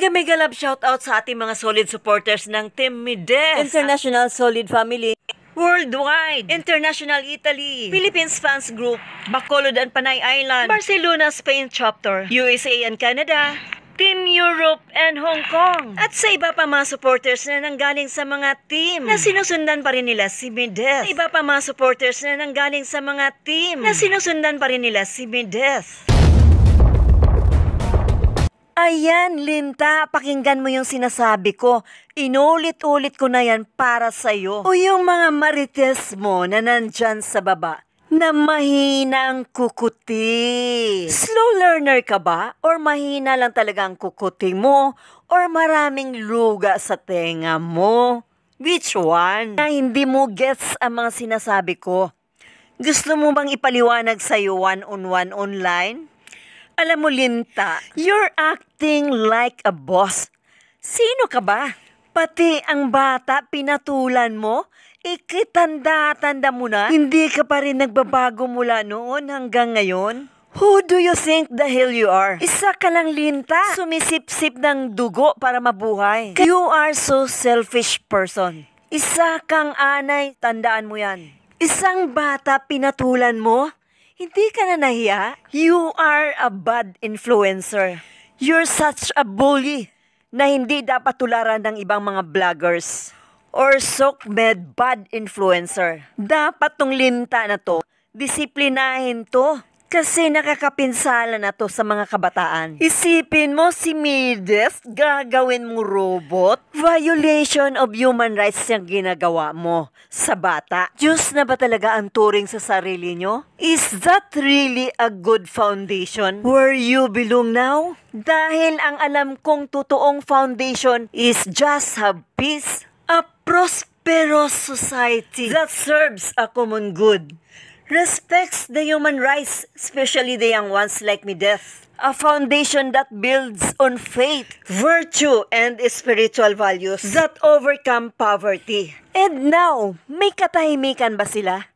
mega love shoutout sa ating mga solid supporters ng Team Mides, International Solid Family, Worldwide, International Italy, Philippines Fans Group, Bacolod and Panay Island, Barcelona, Spain Chapter, USA and Canada, Team Europe and Hong Kong. At sa iba pa mga supporters na nanggaling sa mga team na sinusundan pa rin nila si Mides. Sa iba pa mga supporters na nanggaling sa mga team na sinusundan pa rin nila si Mides. Ayan, Linta, pakinggan mo yung sinasabi ko. Inulit-ulit ko na yan para sa'yo. O yung mga marites mo na nandyan sa baba, na mahina ang kukuti. Slow learner ka ba? Or mahina lang talaga ang kukuti mo? Or maraming luga sa tenga mo? Which one? Na hindi mo gets ang mga sinasabi ko. Gusto mo bang ipaliwanag sa'yo one-on-one online? Alam mo, Linta, you're acting like a boss. Sino ka ba? Pati ang bata pinatulan mo? Ikitanda-tanda mo na? Hindi ka pa rin nagbabago mula noon hanggang ngayon? Who do you think the hell you are? Isa ka lang, Linta. Sumisip-sip ng dugo para mabuhay. You are so selfish person. Isa kang anay, tandaan mo yan. Isang bata pinatulan mo? Hindi ka na nahiya? You are a bad influencer. You're such a bully na hindi dapat tularan ng ibang mga vloggers or sok-med bad influencer. Dapat tong Linta na to, disiplinahin to. Kasi nakakapinsala na to sa mga kabataan. Isipin mo si Mides, gagawin mo robot? Violation of human rights yung ginagawa mo sa bata. Diyos na ba talaga ang turing sa sarili nyo? Is that really a good foundation where you belong now? Dahil ang alam kong totoong foundation is just have peace, a prosperous society that serves a common good. Respects the human rights, especially the young ones like Mides. A foundation that builds on faith, virtue, and spiritual values that overcome poverty. And now, may katahimikan ba sila?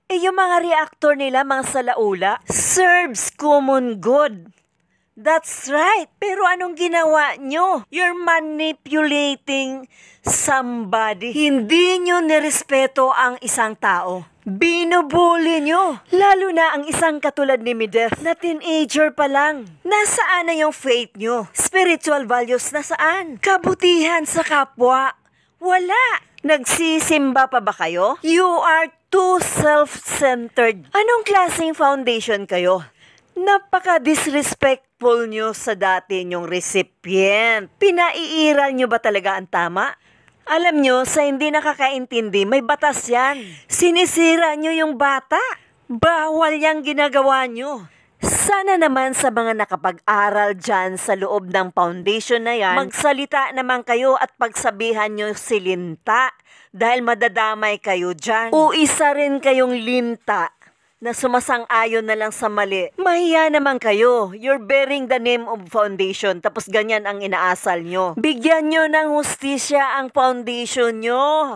Yung mga reactor nila, mga salaula, serves common good. That's right. Pero anong ginawa nyo? You're manipulating somebody. Hindi nyo nirespeto ang isang tao. Binubuli nyo. Lalo na ang isang katulad ni Mides na teenager pa lang. Nasaan na yung faith nyo? Spiritual values nasaan? Kabutihan sa kapwa? Wala. Nagsisimba pa ba kayo? You are too self-centered. Anong klaseng foundation kayo? Napaka-disrespectful nyo sa dati nyong recipient. Pinaiiral nyo ba talaga ang tama? Alam nyo, sa hindi nakakaintindi, may batas yan. Sinisira nyo yung bata. Bawal yung ginagawa nyo. Sana naman sa mga nakapag-aral dyan sa loob ng foundation na yan, magsalita naman kayo at pagsabihan nyo si Linta dahil madadamay kayo dyan. O isa rin kayong Linta na sumasang-ayon na lang sa mali. Mahiya naman kayo. You're bearing the name of foundation tapos ganyan ang inaasal nyo. Bigyan nyo ng hustisya ang foundation nyo,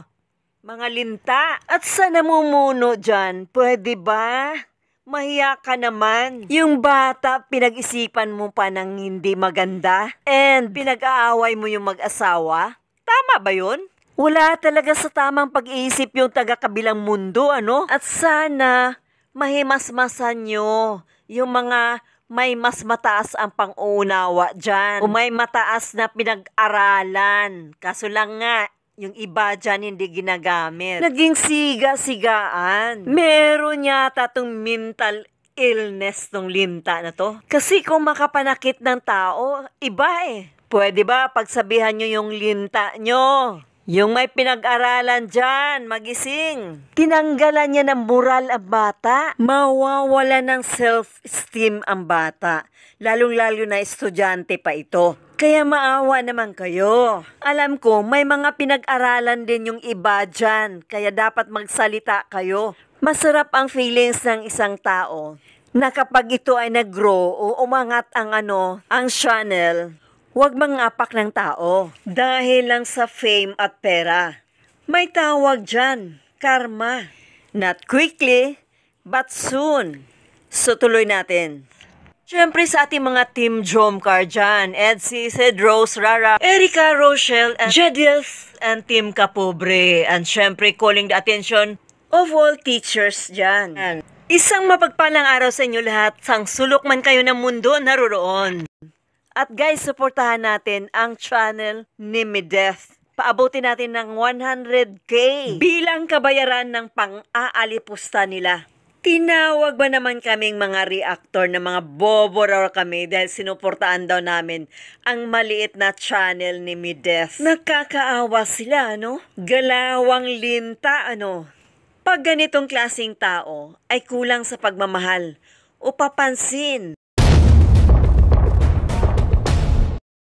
mga Linta. At sa namumuno dyan, pwede ba? Mahiya ka naman. Yung bata, pinag-isipan mo pa ng hindi maganda and pinag-aaway mo yung mag-asawa. Tama ba yun? Wala talaga sa tamang pag-iisip yung taga-kabilang mundo, ano? At sana mahimasmasan nyo yung mga may mas mataas ang pang-uunawa dyan. O may mataas na pinag-aralan. Kaso lang nga, yung iba dyan hindi ginagamit. Naging siga-sigaan. Meron yata tong mental illness tong Linta na to. Kasi kung makapanakit ng tao, iba eh. Pwede ba pagsabihan nyo yung Linta nyo? Yung may pinag-aralan dyan, magising. Tinanggalan niya ng moral ang bata. Mawawala ng self-esteem ang bata. Lalong-lalo na estudyante pa ito. Kaya maawa naman kayo. Alam ko, may mga pinag-aralan din yung iba dyan. Kaya dapat magsalita kayo. Masarap ang feelings ng isang tao na kapag ito ay nag-grow o umangat ang channel, huwag mangapak ng tao dahil lang sa fame at pera. May tawag dyan, karma. Not quickly, but soon. So tuloy natin. Siyempre sa ating mga Team Jomcar dyan, Edsy, Sid, Rose, Rara, Erica, Rochelle, and Jediels, and Team Kapobre. And siyempre calling the attention of all teachers dyan. And isang mapagpalang araw sa inyo lahat, sang sulok man kayo ng mundo naroroon. At guys, supportahan natin ang channel ni Mideth. Paabutin natin ng 100K bilang kabayaran ng pang-aalipusta nila. Tinawag ba naman kaming mga reactor na mga bobo raw kami dahil sinuportaan daw namin ang maliit na channel ni Mideth. Nakakaawa sila, ano? Galawang linta, ano? Pag ganitong klaseng tao ay kulang sa pagmamahal o papansin.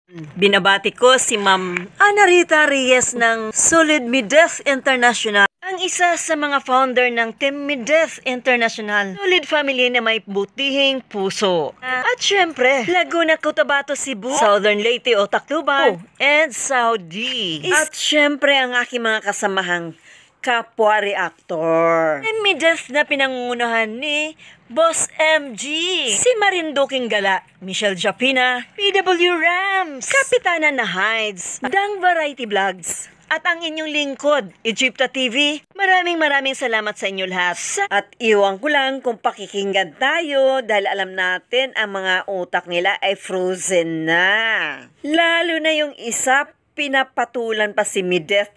Binabati ko si Ma'am Ana Rita Reyes ng Solid Mideth International, ang isa sa mga founder ng Team Mideth International. Solid family na may butihing puso. At syempre, Laguna, Cotabato, Cebu, Southern Leyte o Tacloban, and Saudi. At syempre, ang aking mga kasamahang kapwa reactor. Team Mideth na pinangungunahan ni Boss MG, si Marinduking Gala, Michelle Japina, PW Rams, Kapitana na Hides, Dang Variety Vlogs, at ang inyong lingkod, Egypta TV. Maraming salamat sa inyo lahat. At iwan ko lang kung pakikinggan tayo dahil alam natin ang mga utak nila ay frozen na. Lalo na yung isa, pinapatulan pa si Mideth.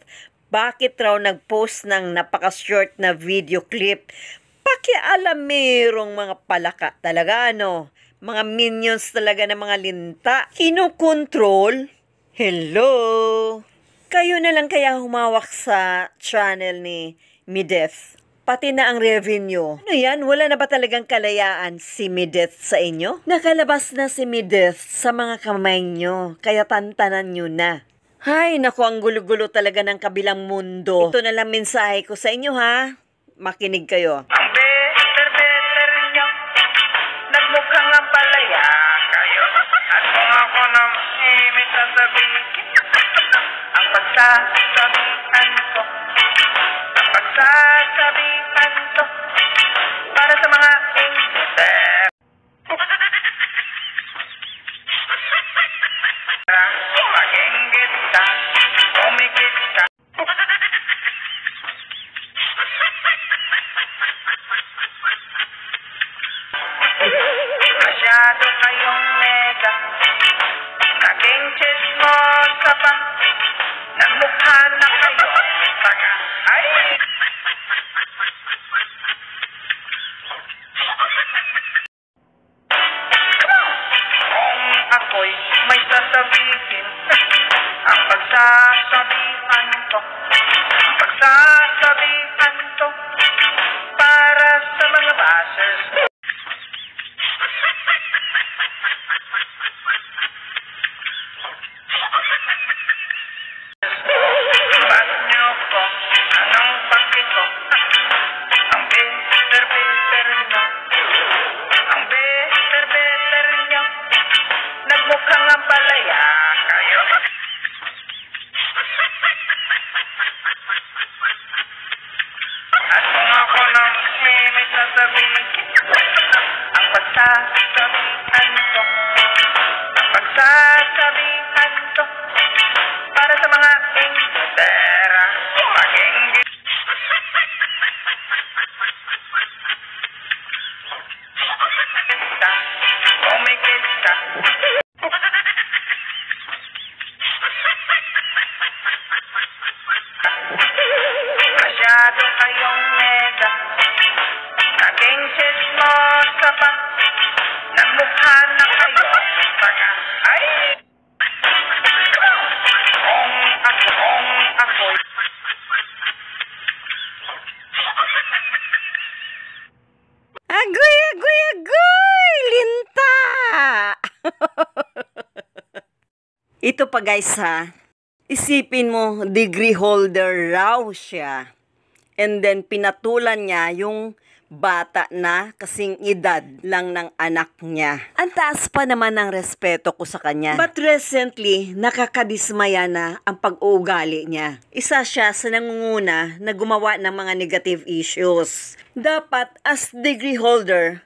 Bakit raw nag-post ng napaka-short na video clip? Pakialam, merong mga palaka talaga, ano? Mga minions talaga ng mga linta. Kinokontrol? Hello? Kayo na lang kaya humawak sa channel ni Mideth. Pati na ang revenue. Ano yan? Wala na ba talagang kalayaan si Mideth sa inyo? Nakalabas na si Mideth sa mga kamay nyo. Kaya tantanan nyo na. Hay, naku, ang gulo-gulo talaga ng kabilang mundo. Ito na lang mensahe ko sa inyo, ha? Makinig kayo. Ang better nyo, nagmukhang ang palaya kayo. At kung ako na mahimik na sabihin, ang pagsasabihan ko, ang pagsasabihan ko, para sa mga ingiter. Mag-inggit ka, umikit ka. Masyado kayong mega, naging chismosa pa, nagmukha na kayo pag ay. Kung ako'y may sasabihin, ang pagsasabihan ko, ang pagsasabihan ko, para sa mga bashers. Ba't niyo ko, anong paki ko, ang better nyo, ang better nyo, nagmukhang ang palaya kayo. At kung ako nang may sasabihin, ang pagsasabihan ko, ang pagsasabihan ko, para sa mga ingitera, mag-inggit. Umikit ka. Masyado kayong mega, naging chismosa pa, nagmukha na kayo pag ay. Kung ako'y Agoy, agoy, agoy! Linta! Ito pa guys, ha? Isipin mo, degree holder raw siya. And then pinatulan niya yung bata na kasing edad lang ng anak niya. Ang taas pa naman ng respeto ko sa kanya. But recently, nakakadismaya na ang pag-uugali niya. Isa siya sa nangunguna na gumawa ng mga negative issues. Dapat as degree holder,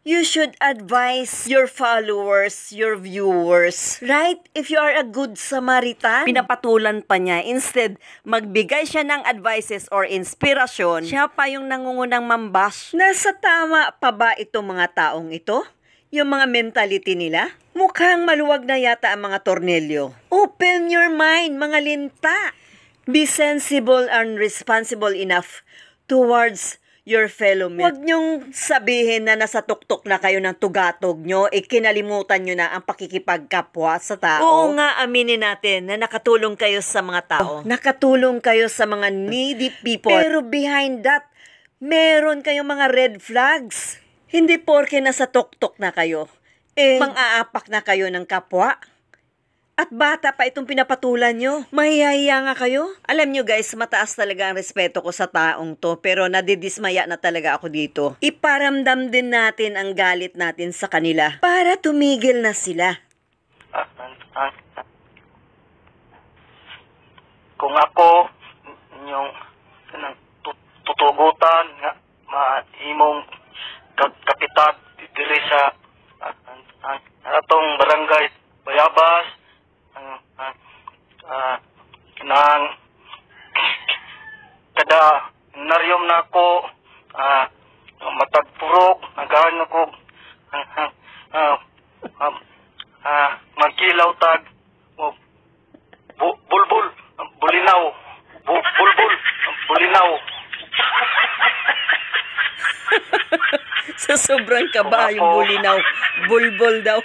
You should advise your followers, your viewers, right? If you are a good Samaritan. Pinapatulan pa niya. Instead, magbigay siya ng advices or inspirasyon, siya pa yung nangungunang mambash. Nasa tama pa ba itong mga taong ito? Yung mga mentality nila? Mukhang maluwag na yata ang mga tornilyo. Open your mind, mga linta. Be sensible and responsible enough towards your fellow men. Huwag niyong sabihin na nasa tuktok na kayo ng tugatog nyo, kinalimutan nyo na ang pakikipagkapwa sa tao. Oo nga, aminin natin na nakatulong kayo sa mga tao. Nakatulong kayo sa mga needy people. Pero behind that, meron kayong mga red flags. Hindi porke nasa tuktok na kayo, mang-aapak na kayo ng kapwa. At bata pa itong pinapatulan nyo. Mahihahiya nga kayo. Alam nyo guys, mataas talaga ang respeto ko sa taong to. Pero nadidismaya na talaga ako dito. Iparamdam din natin ang galit natin sa kanila para tumigil na sila. Kung ako, yung tutugutan nga maimong kapitan diri sa atong barangay Bayabas, nang kada naryom na ako matagpurog nagahan ako magkilaw tag bulbul bulinaw bulbul bulinaw. Sa sobrang kaba yung bulinaw, bulbul daw.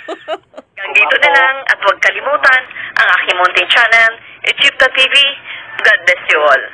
Dito na lang at huwag kalimutan ang aking munting channel, YouTube TV. God bless you all.